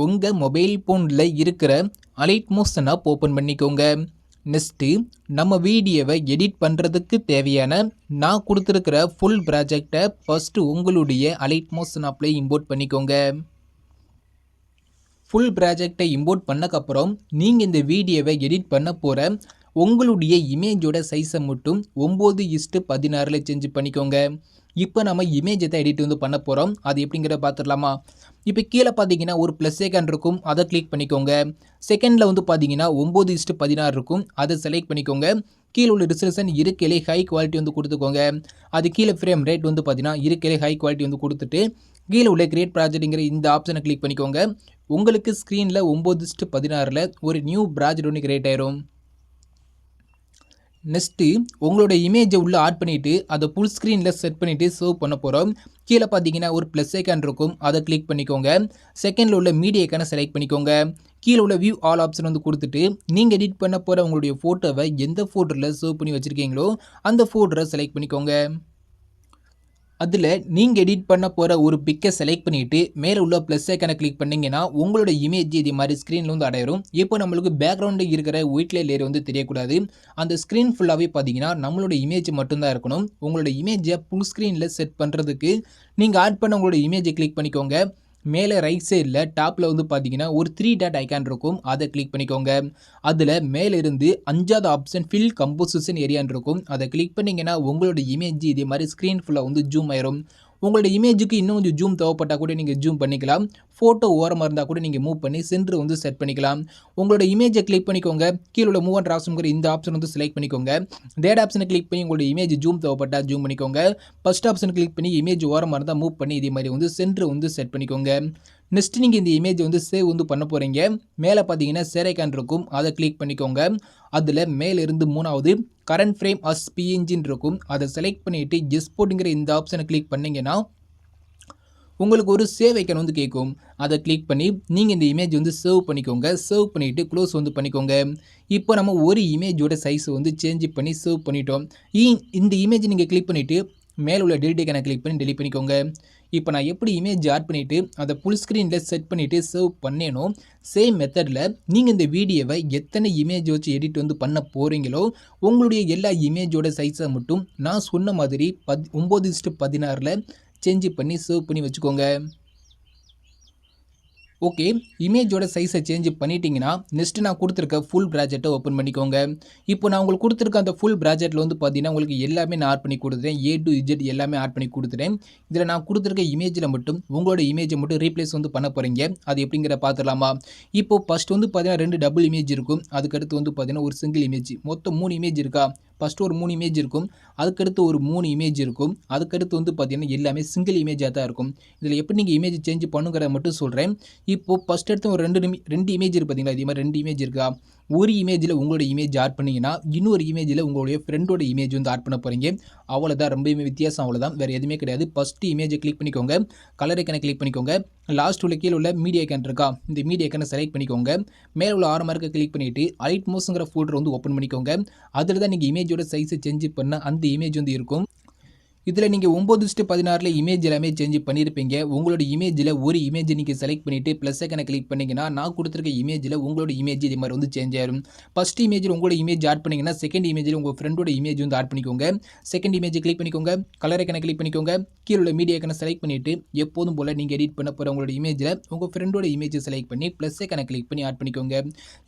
உங்கள் மொபைல் ஃபோனில் இருக்கிற அலைட் மோஷன் ஆப் ஓப்பன் பண்ணிக்கோங்க. நெக்ஸ்ட்டு நம்ம வீடியோவை எடிட் பண்ணுறதுக்கு தேவையான நான் கொடுத்துருக்கிற ஃபுல் ப்ராஜெக்டை ஃபஸ்ட்டு உங்களுடைய அலைட் மோஷன் ஆப்பில் இம்போர்ட் பண்ணிக்கோங்க. ஃபுல் ப்ராஜெக்டை இம்போர்ட் பண்ணக்கப்புறம் நீங்கள் இந்த வீடியோவை எடிட் பண்ண போகிற உங்களுடைய இமேஜோட சைஸை மட்டும் 9:16 சேஞ்ச் பண்ணிக்கோங்க. இப்போ நம்ம இமேஜை தான் எடிட் பண்ண போகிறோம். அது எப்படிங்கிற பார்த்துடலாமா? இப்போ கீழே பார்த்தீங்கன்னா ஒரு ப்ளஸ் ஐக்கான் இருக்கும், அதை கிளிக் பண்ணிக்கோங்க. செகண்டில் பார்த்தீங்கன்னா 9:16 இருக்கும், அதை செலக்ட் பண்ணிக்கோங்க. கீழே உள்ள ரிசல்யூஷன் இருக்கையிலே ஹை குவாலிட்டி கொடுத்துக்கோங்க. அது கீழே ஃப்ரேம் ரேட் பார்த்தீங்கன்னா இருக்கையிலே ஹை குவாலிட்டி கொடுத்துட்டு கீழே உள்ள கிரியேட் ப்ராஜெக்ட்டுங்கிற இந்த ஆப்ஷனை கிளிக் பண்ணிக்கோங்க. உங்களுக்கு ஸ்க்ரீனில் 9:16 ஒரு நியூ ப்ராஜெக்ட் ஒன்று கிரியேட் ஆயிரும். நெக்ஸ்ட்டு உங்களோட இமேஜை உள்ளே ஆட் பண்ணிவிட்டு அதை ஃபுல் ஸ்க்ரீனில் செட் பண்ணிவிட்டு சேவ் பண்ண போகிறோம். கீழே பார்த்தீங்கன்னா ஒரு ப்ளஸ் ஐக்கான் இருக்கும், அதை கிளிக் பண்ணிக்கோங்க. செகண்டில் உள்ள மீடியா ஐக்கானை செலக்ட் பண்ணிக்கோங்க. கீழே உள்ள வியூ ஆல் ஆப்ஷன் கொடுத்துட்டு நீங்கள் எடிட் பண்ண போகிற உங்களுடைய ஃபோட்டோவை எந்த ஃபோல்டரில் சேவ் பண்ணி வச்சுருக்கீங்களோ அந்த ஃபோல்டரை செலக்ட் பண்ணிக்கோங்க. அதில் நீங்கள் எடிட் பண்ண போகிற ஒரு பிக்கை செலக்ட் பண்ணிவிட்டு மேலே உள்ள ப்ளஸ் ஐக்கானை கிளிக் பண்ணிங்கன்னா உங்களோட இமேஜ் இது மாதிரி ஸ்க்ரீனில் அடையிடும். இப்போ நம்மளுக்கு பேக்ரவுண்டு இருக்கிற ஒயிட் லேயர் தெரியக்கூடாது. அந்த ஸ்க்ரீன் ஃபுல்லாகவே பார்த்தீங்கன்னா நம்மளோட இமேஜ் மட்டும்தான் இருக்கணும். உங்களோட இமேஜை ஃபுல் ஸ்க்ரீனில் செட் பண்ணுறதுக்கு நீங்கள் ஆட் பண்ண உங்களோட இமேஜை கிளிக் பண்ணிக்கோங்க. மேலே ரைட் சைடில் டாப்பில் பார்த்தீங்கன்னா ஒரு 3 டாட் ஐக்கான் இருக்கும், அதை கிளிக் பண்ணிக்கோங்க. அதில் மேலிருந்து 5வது ஆப்ஷன் ஃபில் கம்போசிஷன் ஏரியான்னு இருக்கும், அதை கிளிக் பண்ணிங்கன்னா உங்களோட இமேஜ் இதே மாதிரி ஸ்க்ரீன் ஃபுல்லாக ஜூம் ஆயிரும். உங்களோட இமேஜுக்கு இன்னும் கொஞ்சம் ஜூம் தேவைப்பட்டால் கூட நீங்கள் ஜூம் பண்ணிக்கலாம். ஃபோட்டோ ஓரமாக இருந்தால் கூட நீங்கள் மூவ் பண்ணி சென்டர் செட் பண்ணிக்கலாம். உங்களோட இமேஜை கிளிக் பண்ணிக்கோங்க. கீழே உள்ள மூவ் அண்ட் ஆப்ஷனுங்கிற இந்த ஆப்ஷன் செலக்ட் பண்ணிக்கோங்க. தேர்ட் ஆப்ஷனை கிளிக் பண்ணி உங்களோட இமேஜ் ஜூம் தேவைப்பட்டால் ஜூம் பண்ணிக்கோங்க. ஃபர்ஸ்ட் ஆப்ஷன் கிளிக் பண்ணி இமேஜ் ஓரமாக இருந்தால் மூவ் பண்ணி இதே மாதிரி சென்டர் செட் பண்ணிக்கோங்க. நெக்ஸ்ட் நீங்கள் இந்த இமேஜ் சேவ் பண்ண போகிறீங்க. மேலே பார்த்தீங்கன்னா ஷேர் ஐக்கான் இருக்கும், அதை கிளிக் பண்ணிக்கோங்க. அதில் மேலிருந்து 3வது கரண்ட் ஃப்ரேம் அஸ் பிஎன்ஜின்னு இருக்கும், அதை செலக்ட் பண்ணிவிட்டு எக்ஸ்போர்ட்டுங்கிற இந்த ஆப்ஷனை கிளிக் பண்ணிங்கன்னா உங்களுக்கு ஒரு சேவ் ஐக்கான் கேட்கும். அதை கிளிக் பண்ணி நீங்கள் இந்த இமேஜ் சேவ் பண்ணிக்கோங்க. சேவ் பண்ணிவிட்டு க்ளோஸ் பண்ணிக்கோங்க. இப்போ நம்ம ஒரு இமேஜோட சைஸ் சேஞ்ச் பண்ணி சேவ் பண்ணிட்டோம். இந்த இமேஜ் நீங்கள் கிளிக் பண்ணிவிட்டு மேலே உள்ள டெலிட் ஐக்கானை கிளிக் பண்ணி டெலிட் பண்ணிக்கோங்க. இப்போ நான் எப்படி இமேஜ் ஆட் பண்ணிவிட்டு அதை ஃபுல் ஸ்க்ரீனில் செட் பண்ணிவிட்டு சேவ் பண்ணேனோ சேம் மெத்தடில் நீங்கள் இந்த வீடியோவை எத்தனை இமேஜ் வச்சு எடிட் பண்ண போகிறீங்களோ உங்களுடைய எல்லா இமேஜோட சைஸை மட்டும் நான் சொன்ன மாதிரி 9:16 சேஞ்ச் பண்ணி சேவ் பண்ணி வச்சுக்கோங்க. ஓகே, இமேஜோட சைஸை சேஞ்ச் பண்ணிட்டீங்கன்னா நெக்ஸ்ட் நான் கொடுத்துருக்க ஃபுல் ப்ராஜெக்டை ஓப்பன் பண்ணிக்கோங்க. இப்போ நான் உங்களுக்கு கொடுத்துருக்க அந்த ஃபுல் ப்ராஜெக்டில் பார்த்தீங்கன்னா உங்களுக்கு எல்லாமே நான் ஆட் பண்ணி கொடுத்துட்டேன். A to Z எல்லாமே ஆட் பண்ணி கொடுத்துட்டேன். இதில் நான் கொடுத்துருக்க இமேஜில் மட்டும் உங்களோட இமேஜை மட்டும் ரீப்ளேஸ் பண்ண போகிறீங்க. அது எப்படிங்கிற பார்த்துடலாமா? இப்போ ஃபஸ்ட் பார்த்தீங்கன்னா 2 டபுள் இமேஜ் இருக்கும். அதுக்கடுத்து பார்த்தீங்கன்னா ஒரு சிங்கிள் இமேஜ், மொத்தம் 3 இமேஜ் இருக்கா? ஃபஸ்ட்டு ஒரு 3 இமேஜ் இருக்கும், அதுக்கடுத்து ஒரு 3 இமேஜ் இருக்கும், அதுக்கடுத்து பார்த்தீங்கன்னா எல்லாமே சிங்கிள் இமேஜாக தான் இருக்கும். இதில் எப்படி நீங்கள் இமேஜ் சேஞ்ச் பண்ணுங்கிறத மட்டும் சொல்கிறேன். இப்போ ஃபஸ்ட் எடுத்து ஒரு 2 இமேஜ் இருக்கு பார்த்தீங்களா? இதே மாதிரி 2 இமேஜ் இருக்கா? ஒரு இமேஜில் உங்களோட இமேஜ் ஆட் பண்ணிங்கன்னா இன்னொரு இமேஜில் உங்களுடைய ஃப்ரெண்டோட இமேஜ் ஆட் பண்ண போகிறீங்க. அவ்வளோதான், ரொம்பவே வித்தியாசம், அவ்வளோதான், வேறு எதுவுமே கிடையாது. ஃபஸ்ட்டு இமேஜை கிளிக் பண்ணிக்கோங்க, கலர் ஐக்கானை கிளிக் பண்ணிக்கோங்க. லாஸ்ட் உள்ள கீழே உள்ள மீடியா ஐக்கான் இருக்கா? இந்த மீடியா ஐக்கானை செலக்ட் பண்ணிக்கோங்க. மேலே உள்ள ஆறு மார்க்கை கிளிக் பண்ணிவிட்டு அலைட் மோஷன்ங்கிற ஃபோல்டர் ஓப்பன் பண்ணிக்கோங்க. அதில் தான் நீங்கள் இமேஜோட சைஸை சேஞ்ச் பண்ண அந்த இமேஜ் இருக்கும். இதில் நீங்கள் 9:16 இமேஜ் எல்லாமே சேஞ்ச் பண்ணியிருப்பீங்க. உங்களோட இமேஜில் ஒரு இமேஜ் நீங்கள் செலக்ட் பண்ணிவிட்டு ப்ளஸ் ஐக்கானை கிளிக் பண்ணிங்கன்னா நான் கொடுத்துருக்க இமேஜில் உங்களோட இமேஜ் இதே மாதிரி சேஞ்ச் ஆயிரும். ஃபஸ்ட் இமேஜில் உங்களோட இமேஜ் ஆட் பண்ணிங்கன்னா செகண்ட் இமேஜில் உங்கள் ஃப்ரெண்டோட இமேஜ் ஆட் பண்ணிக்கோங்க. செகண்ட் இமேஜ் கிளிக் பண்ணிக்கோங்க, கலர் ஐக்கானை கிளிக் பண்ணிக்கோங்க. கீழே உள்ள மீடியா ஐக்கானை செலக்ட் பண்ணிவிட்டு எப்போதும் போல் நீங்கள் எடிட் பண்ண போகிற உங்களோட இமேஜில் உங்கள் ஃப்ரெண்டோட இமேஜை செலக்ட் பண்ணி ப்ளஸ் ஐக்கானை கிளிக் பண்ணி ஆட் பண்ணிக்கோங்க.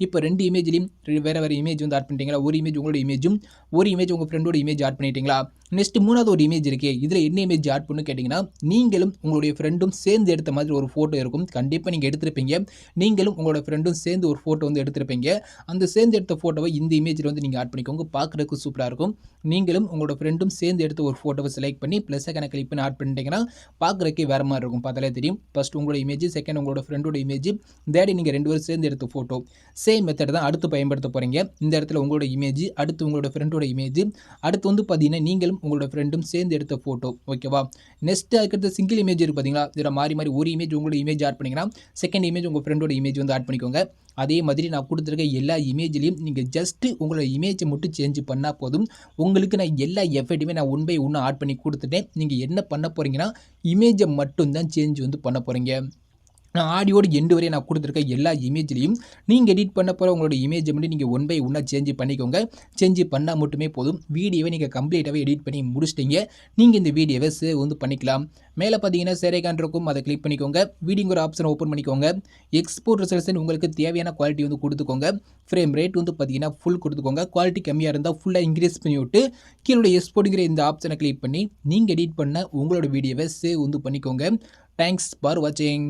இப்போ 2 இமேஜ்லையும் வேறு வேறு இமேஜ் ஆட் பண்ணிட்டீங்களா? ஒரு இமேஜ் உங்களோட இமேஜும் ஒரு இமேஜ் உங்கள் ஃப்ரெண்டோட இமேஜ் ஆட் பண்ணிட்டீங்களா? நெக்ஸ்ட் 3வது ஒரு இமேஜ் இமேஜ் இருக்கே, இதில் என்ன இமேஜ் ஆட் பண்ணணும்னு கேட்டிங்கன்னா, நீங்களும் உங்களுடைய ஃப்ரெண்டும் சேர்ந்து எடுத்த மாதிரி ஒரு ஃபோட்டோ இருக்கும். கண்டிப்பாக நீங்கள் எடுத்திருப்பீங்க. நீங்களும் உங்களோட ஃப்ரெண்டும் சேர்ந்து ஒரு ஃபோட்டோ வந்து எடுத்திருப்பீங்க. அந்த சேர்ந்து எடுத்த ஃபோட்டோவை இந்த இமேஜில் வந்து நீங்கள் ஆட் பண்ணிக்கோங்க. பார்க்குறதுக்கு சூப்பராக இருக்கும். நீங்களும் உங்களோட ஃப்ரெண்டும் சேர்ந்து எடுத்த ஒரு ஃபோட்டோவை செலக்ட் பண்ணி ப்ளஸ் ஐகானை கிளிக் பண்ணி ஆட் பண்ணிட்டீங்கன்னா பார்க்குறதுக்கே வேறு மாதிரி இருக்கும். பார்த்தாலே தெரியும். ஃபர்ஸ்ட் உங்களோட இமேஜ், செகண்ட் உங்களோட ஃப்ரெண்டோட இமேஜ், தேர்ட் நீங்கள் 2 பேரும் சேர்ந்து எடுத்த ஃபோட்டோ. சேம் மெத்தட் தான் அடுத்து பயன்படுத்த போகிறீங்க. இந்த இடத்துல உங்களோட இமேஜ், அடுத்து உங்களோட ஃப்ரெண்டோட இமேஜ், அடுத்து வந்து பார்த்தீங்கன்னா நீங்களும் உங்களோட ஃப்ரெண்டும் சேர்ந்து எடுத்த ஃபோட்டோ. ஓகேவா? நெக்ஸ்ட் அதுக்கடுத்து சிங்கிள் இமேஜ் இருக்குது பார்த்தீங்களா? இதில் மாறி மாறி ஒரு இமேஜ் உங்களோட இமேஜ் ஆட் பண்ணிங்கன்னா செகண்ட் இமேஜ் உங்கள் ஃப்ரெண்டோட இமேஜ் வந்து ஆட் பண்ணிக்கோங்க. அதே மாதிரி நான் கொடுத்துருக்க எல்லா இமேஜ்லையும் நீங்கள் ஜஸ்ட்டு உங்களோட இமேஜை மட்டும் சேஞ்ச் பண்ணால் போதும். உங்களுக்கு நான் எல்லா எஃபெக்ட்டுமே நான் ஒன் பை ஒன்று ஆட் பண்ணி கொடுத்துட்டேன். நீங்கள் என்ன பண்ண போகிறீங்கன்னா இமேஜை மட்டும் தான் சேஞ்ச் வந்து பண்ண போகிறீங்க. நான் ஆடியோட எண்டு வரையும் நான் கொடுத்துருக்க எல்லா இமேஜ்லையும் நீங்கள் எடிட் பண்ண போகிற உங்களோட இமேஜை மட்டும் நீங்கள் ஒன் பை ஒன்னாக சேஞ்ச் பண்ணிக்கோங்க. சேஞ்ச் பண்ணால் மட்டுமே போதும். வீடியோவை நீங்கள் கம்ப்ளீட்டாகவே எடிட் பண்ணி முடிச்சிட்டிங்க. நீங்கள் இந்த வீடியோவை சேவ் வந்து பண்ணிக்கலாம். மேலே பார்த்தீங்கன்னா சேர் ஐகான் இருக்கும், அதை கிளிக் பண்ணிக்கோங்க. வீடியோங்கிற ஆப்ஷனை ஓப்பன் பண்ணிக்கோங்க. எக்ஸ்போர்ட் ரெசல்யூஷன் உங்களுக்கு தேவையான குவாலிட்டி வந்து கொடுத்துக்கோங்க. ஃப்ரேம் ரேட் வந்து பார்த்தீங்கன்னா ஃபுல் கொடுத்துக்கோங்க. குவாலிட்டி கம்மியாக இருந்தால் ஃபுல்லாக இன்க்ரீஸ் பண்ணி விட்டு கீழே எக்ஸ்போர்ட்டுங்கிற இந்த ஆப்ஷனை கிளிக் பண்ணி நீங்கள் எடிட் பண்ண உங்களோட வீடியோவை சேவ் வந்து பண்ணிக்கோங்க. தேங்க்ஸ் ஃபார் வாட்சிங்.